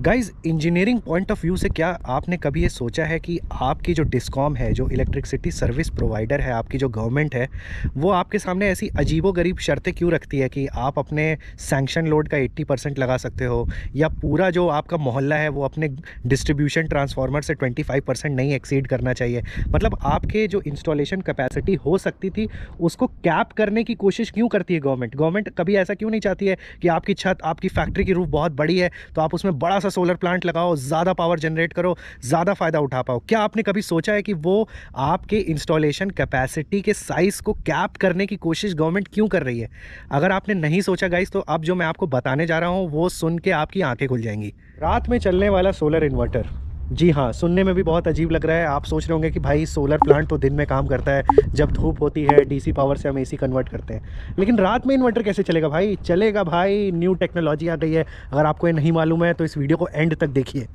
Guys, engineering point of view से क्या आपने कभी ये सोचा है कि आपकी जो डिस्कॉम है, जो इलेक्ट्रिसिटी सर्विस प्रोवाइडर है, आपकी जो गवर्नमेंट है, वो आपके सामने ऐसी अजीबोगरीब शर्तें क्यों रखती है कि आप अपने सैंक्शन लोड का 80% लगा सकते हो, या पूरा जो आपका मोहल्ला है वो अपने डिस्ट्रीब्यूशन ट्रांसफार्मर से 25% नहीं एक्सीड करना चाहिए। मतलब आपके जो इंस्टॉलेशन कैपेसिटी हो सकती थी उसको कैप करने की कोशिश क्यों करती है गवर्नमेंट? गवर्नमेंट कभी ऐसा क्यों नहीं चाहती है कि आपकी छत, आपकी फैक्ट्री की रूफ बहुत बड़ी है तो आप उसमें बड़ा सा सोलर प्लांट लगाओ, ज़्यादा पावर जनरेट करो, ज़्यादा फ़ायदा उठा पाओ? क्या आपने कभी सोचा है कि वो आपके इंस्टॉलेशन कैपेसिटी के साइज़ को कैप करने की कोशिश गवर्नमेंट क्यों कर रही है? अगर आपने नहीं सोचा गाइस, तो अब जो मैं आपको बताने जा रहा हूँ वो सुन के आपकी आंखें खुल जाएंगी। रात में चलने वाला सोलर इन्वर्टर। जी हाँ, सुनने में भी बहुत अजीब लग रहा है। आप सोच रहे होंगे कि भाई सोलर प्लांट तो दिन में काम करता है, जब धूप होती है डीसी पावर से हम एसी कन्वर्ट करते हैं, लेकिन रात में इन्वर्टर कैसे चलेगा भाई? चलेगा भाई, न्यू टेक्नोलॉजी आ गई है। अगर आपको ये नहीं मालूम है तो इस वीडियो को एंड तक देखिए।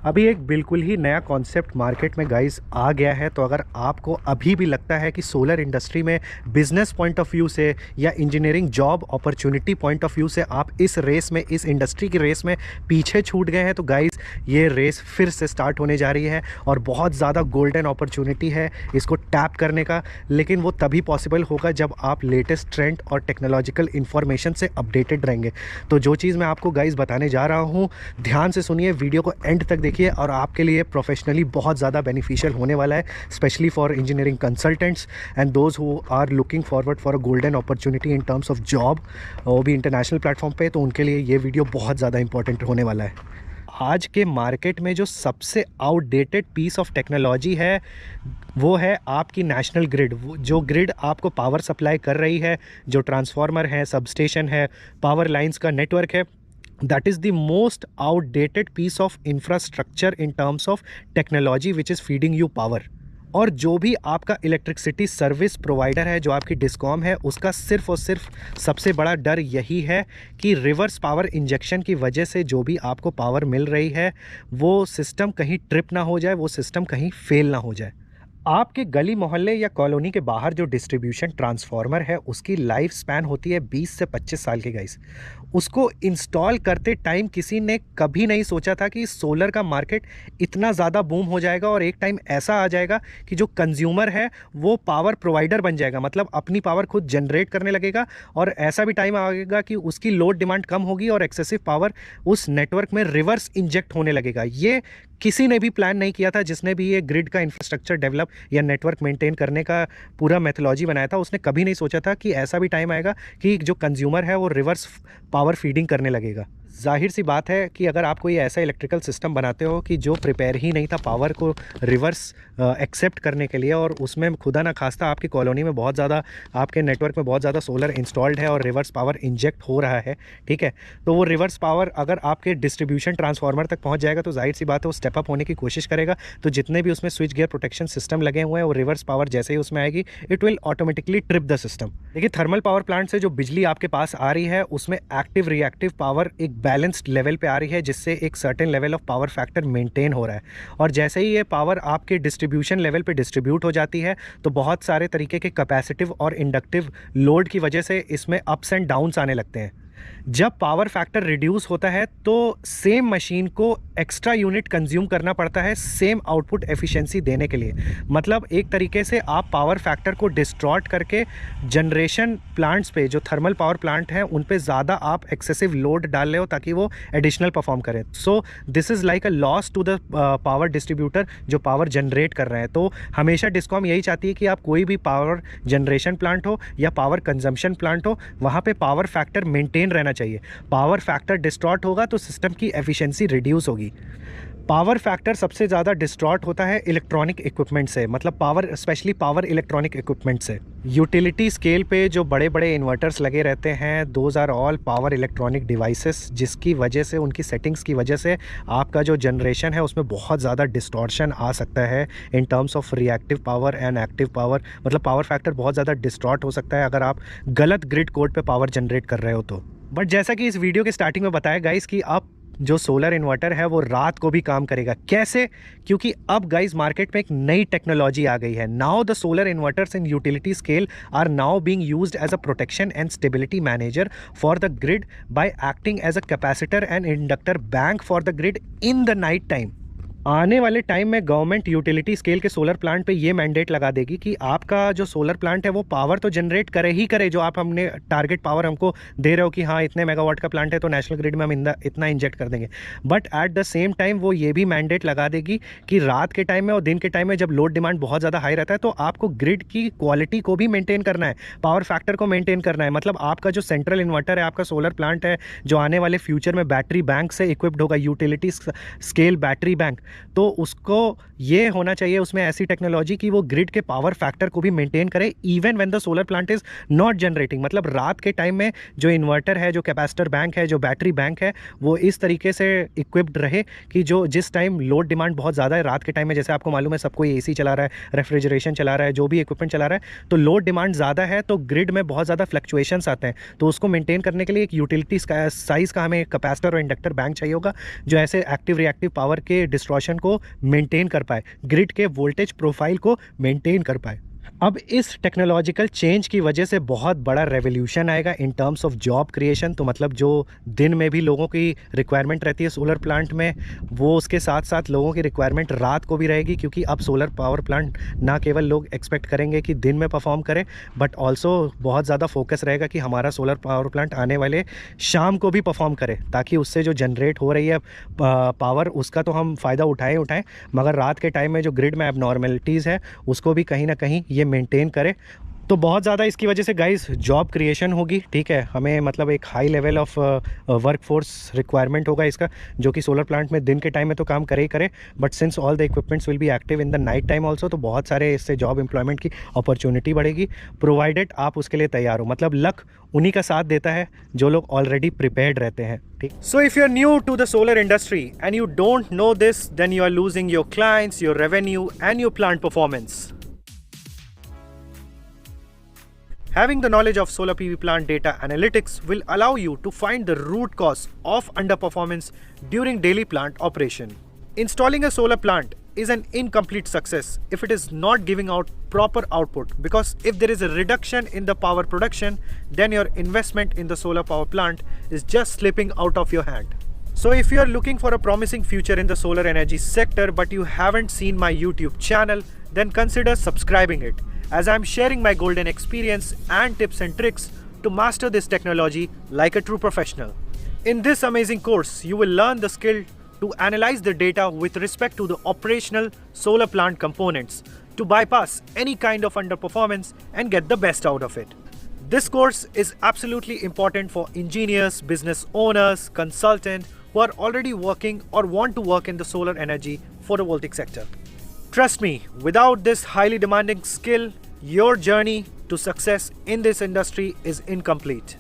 अभी एक बिल्कुल ही नया कॉन्सेप्ट मार्केट में गाइस आ गया है। तो अगर आपको अभी भी लगता है कि सोलर इंडस्ट्री में बिजनेस पॉइंट ऑफ व्यू से या engineering job opportunity point of view से आप इस रेस में, इस इंडस्ट्री की रेस में पीछे छूट गए हैं, तो गाइस ये रेस फिर से स्टार्ट होने जा रही है और बहुत ज़्यादा गोल्डन अपॉर्चुनिटी है इसको टैप करने का। लेकिन वो तभी पॉसिबल होगा जब आप लेटेस्ट ट्रेंड और टेक्नोलॉजिकल इन्फॉर्मेशन से अपडेटेड रहेंगे। तो जो चीज़ मैं आपको गाइस बताने जा रहा हूँ, ध्यान से सुनिए, वीडियो को एंड तक देखिए और आपके लिए प्रोफेशनली बहुत ज़्यादा बेनिफिशियल होने वाला है, specially for engineering consultants and those who are looking forward for a golden opportunity in terms of job, वो भी इंटरनेशनल प्लेटफॉर्म पे। तो उनके लिए ये वीडियो बहुत ज़्यादा इंपॉर्टेंट होने वाला है। आज के मार्केट में जो सबसे आउटडेटेड पीस ऑफ टेक्नोलॉजी है वो है आपकी नेशनल ग्रिड। जो ग्रिड आपको पावर सप्लाई कर रही है, जो ट्रांसफार्मर है, सबस्टेशन है, पावर लाइंस का नेटवर्क है, that is the most outdated piece of infrastructure in terms of technology which is feeding you power। और जो भी आपका इलेक्ट्रिसिटी सर्विस प्रोवाइडर है, जो आपकी डिस्कॉम है, उसका सिर्फ और सिर्फ सबसे बड़ा डर यही है कि रिवर्स पावर इंजेक्शन की वजह से जो भी आपको पावर मिल रही है वो सिस्टम कहीं ट्रिप ना हो जाए, वो सिस्टम कहीं फेल ना हो जाए। आपके गली मोहल्ले या कॉलोनी के बाहर जो डिस्ट्रीब्यूशन ट्रांसफार्मर है उसकी लाइफ स्पैन होती है 20 से 25 साल की गाइस। उसको इंस्टॉल करते टाइम किसी ने कभी नहीं सोचा था कि सोलर का मार्केट इतना ज़्यादा बूम हो जाएगा और एक टाइम ऐसा आ जाएगा कि जो कंज्यूमर है वो पावर प्रोवाइडर बन जाएगा, मतलब अपनी पावर खुद जनरेट करने लगेगा। और ऐसा भी टाइम आएगा कि उसकी लोड डिमांड कम होगी और एक्सेसिव पावर उस नेटवर्क में रिवर्स इंजेक्ट होने लगेगा। ये किसी ने भी प्लान नहीं किया था। जिसने भी ये ग्रिड का इंफ्रास्ट्रक्चर डेवलप या नेटवर्क मेंटेन करने का पूरा मेथोलॉजी बनाया था, उसने कभी नहीं सोचा था कि ऐसा भी टाइम आएगा कि जो कंज्यूमर है वो रिवर्स पावर फीडिंग करने लगेगा। जाहिर सी बात है कि अगर आप कोई ऐसा इलेक्ट्रिकल सिस्टम बनाते हो कि जो प्रिपेयर ही नहीं था पावर को रिवर्स एक्सेप्ट करने के लिए, और उसमें खुदा ना खास्ता आपकी कॉलोनी में बहुत ज़्यादा, आपके नेटवर्क में बहुत ज़्यादा सोलर इंस्टॉल्ड है और रिवर्स पावर इंजेक्ट हो रहा है, ठीक है, तो वो रिवर्स पावर अगर आपके डिस्ट्रीब्यूशन ट्रांसफार्मर तक पहुँच जाएगा तो जाहिर सी बात है वो स्टेप अप होने की कोशिश करेगा। तो जितने भी उसमें स्विच गियर प्रोटेक्शन सिस्टम लगे हुए हैं वो रिवर्स पावर जैसे ही उसमें आएगी it will automatically trip the system. देखिए, थर्मल पावर प्लांट से जो बिजली आपके पास आ रही है उसमें एक्टिव रिएक्टिव पावर एक बैलेंस्ड लेवल पे आ रही है, जिससे एक certain level of power factor maintain हो रहा है। और जैसे ही ये पावर आपके डिस्ट्रीब्यूशन लेवल पे डिस्ट्रीब्यूट हो जाती है तो बहुत सारे तरीके के कैपेसिटिव और इंडक्टिव लोड की वजह से इसमें अप्स एंड डाउन्स आने लगते हैं। जब पावर फैक्टर रिड्यूस होता है तो सेम मशीन को एक्स्ट्रा यूनिट कंज्यूम करना पड़ता है सेम आउटपुट एफिशिएंसी देने के लिए। मतलब एक तरीके से आप पावर फैक्टर को डिस्ट्रॉट करके जनरेशन प्लांट्स पे, जो थर्मल पावर प्लांट हैं, उन पे ज़्यादा आप एक्सेसिव लोड डाल रहे हो ताकि वो एडिशनल परफॉर्म करें। So this is like a loss to the power distributor जो पावर जनरेट कर रहे हैं। तो हमेशा डिस्कॉम यही चाहती है कि आप कोई भी पावर जनरेशन प्लांट हो या पावर कंजम्पशन प्लांट हो, वहाँ पे पावर फैक्टर मेंटेन रहना चाहिए। पावर फैक्टर डिस्टॉर्ट होगा तो सिस्टम की एफिशिएंसी रिड्यूस होगी। पावर फैक्टर सबसे ज़्यादा डिस्टॉर्ट होता है इलेक्ट्रॉनिक इक्विपमेंट से, मतलब power, specially power electronic equipment से। यूटिलिटी स्केल पे जो बड़े बड़े इन्वर्टर्स लगे रहते हैं, those are all power electronic devices, जिसकी वजह से, उनकी सेटिंग्स की वजह से आपका जो जनरेशन है उसमें बहुत ज़्यादा डिस्टॉर्शन आ सकता है इन terms of reactive power and active power. मतलब पावर फैक्टर बहुत ज़्यादा डिस्टॉर्ट हो सकता है अगर आप गलत ग्रिड कोड पे पावर जनरेट कर रहे हो तो। बट जैसा कि इस वीडियो के स्टार्टिंग में बताया गाइस कि आप जो सोलर इन्वर्टर है वो रात को भी काम करेगा। कैसे? क्योंकि अब गाइस मार्केट में एक नई टेक्नोलॉजी आ गई है। Now the solar inverters in utility scale are now being used as a protection and stability manager for the grid by acting as a capacitor and inductor bank for the grid in the night time. आने वाले time में government utility scale के solar plant पे ये mandate लगा देगी कि आपका जो सोलर प्लांट है वो पावर तो जनरेट करे ही करे, जो आप हमने टारगेट पावर हमको दे रहे हो कि हाँ इतने मेगावाट का प्लांट है तो नेशनल ग्रिड में हम इतना इंजेक्ट कर देंगे। But at the same time वो ये भी मैंडेट लगा देगी कि रात के टाइम में और दिन के टाइम में जब लोड डिमांड बहुत ज़्यादा हाई रहता है तो आपको ग्रिड की क्वालिटी को भी मेंटेन करना है, पावर फैक्टर को मेंटेन करना है। मतलब आपका जो सेंट्रल इन्वर्टर है, आपका सोलर प्लांट है, जो आने वाले फ्यूचर में बैटरी बैंक से इक्विप्ड होगा, यूटिलिटी स्केल बैटरी बैंक, तो उसको ये होना चाहिए उसमें ऐसी टेक्नोलॉजी कि वो ग्रिड के पावर फैक्टर को भी मेंटेन करे even when the solar plant is not generating. मतलब रात के टाइम में जो इन्वर्टर है, जो कैपेसिटर बैंक है, जो बैटरी बैंक है, वो इस तरीके से इक्विप्ड रहे कि जो जिस टाइम लोड डिमांड बहुत ज़्यादा है रात के टाइम में, जैसे आपको मालूम है सब कोई एसी चला रहा है, रेफ्रिजरेशन चला रहा है, जो भी इक्विपमेंट चला रहा है, तो लोड डिमांड ज़्यादा है तो ग्रिड में बहुत ज़्यादा फ्लक्चुएशंस आते हैं। तो उसको मेंटेन करने के लिए एक यूटिलिटी साइज़ का हमें कैपेसिटर और इंडक्टर बैंक चाहिए होगा जो ऐसे एक्टिव रिएक्टिव पावर के डिस्ट्रॉशन को मेंटेन कर पाए, ग्रिड के वोल्टेज प्रोफाइल को मेंटेन कर पाए। अब इस टेक्नोलॉजिकल चेंज की वजह से बहुत बड़ा रेवोल्यूशन आएगा इन टर्म्स ऑफ जॉब क्रिएशन। तो मतलब जो दिन में भी लोगों की रिक्वायरमेंट रहती है सोलर प्लांट में, वो उसके साथ साथ लोगों की रिक्वायरमेंट रात को भी रहेगी, क्योंकि अब सोलर पावर प्लांट ना केवल लोग एक्सपेक्ट करेंगे कि दिन में परफॉर्म करे, बट ऑल्सो बहुत ज़्यादा फोकस रहेगा कि हमारा सोलर पावर प्लांट आने वाले शाम को भी परफॉर्म करे, ताकि उससे जो जनरेट हो रही है पावर उसका तो हम फ़ायदा उठाएं, मगर रात के टाइम में जो ग्रिड में एबनॉर्मलिटीज़ है उसको भी कहीं ना कहीं ये मेंटेन करे। तो बहुत ज़्यादा इसकी वजह से गाइस जॉब क्रिएशन होगी, ठीक है। हमें मतलब एक high level of work force requirement होगा इसका, जो कि सोलर प्लांट में दिन के टाइम में तो काम करे ही करे, but since all the equipments will be active in the night time also, तो बहुत सारे इससे जॉब एम्प्लॉयमेंट की अपॉर्चुनिटी बढ़ेगी, प्रोवाइडेड आप उसके लिए तैयार हो। मतलब लक उन्हीं का साथ देता है जो लोग ऑलरेडी प्रिपेयर्ड रहते हैं, ठीक। So if you are new to the solar industry and you don't know this, then you are losing your clients, your revenue and your plant performance. Having the knowledge of solar PV plant data analytics will allow you to find the root cause of underperformance during daily plant operation. Installing a solar plant is an incomplete success if it is not giving out proper output, because if there is a reduction in the power production, then your investment in the solar power plant is just slipping out of your hand. So if you are looking for a promising future in the solar energy sector but you haven't seen my YouTube channel, then consider subscribing it, as I am sharing my golden experience and tips and tricks to master this technology like a true professional. In this amazing course, you will learn the skill to analyze the data with respect to the operational solar plant components to bypass any kind of underperformance and get the best out of it. This course is absolutely important for engineers, business owners, consultants who are already working or want to work in the solar energy photovoltaic sector. Trust me, without this highly demanding skill, your journey to success in this industry is incomplete.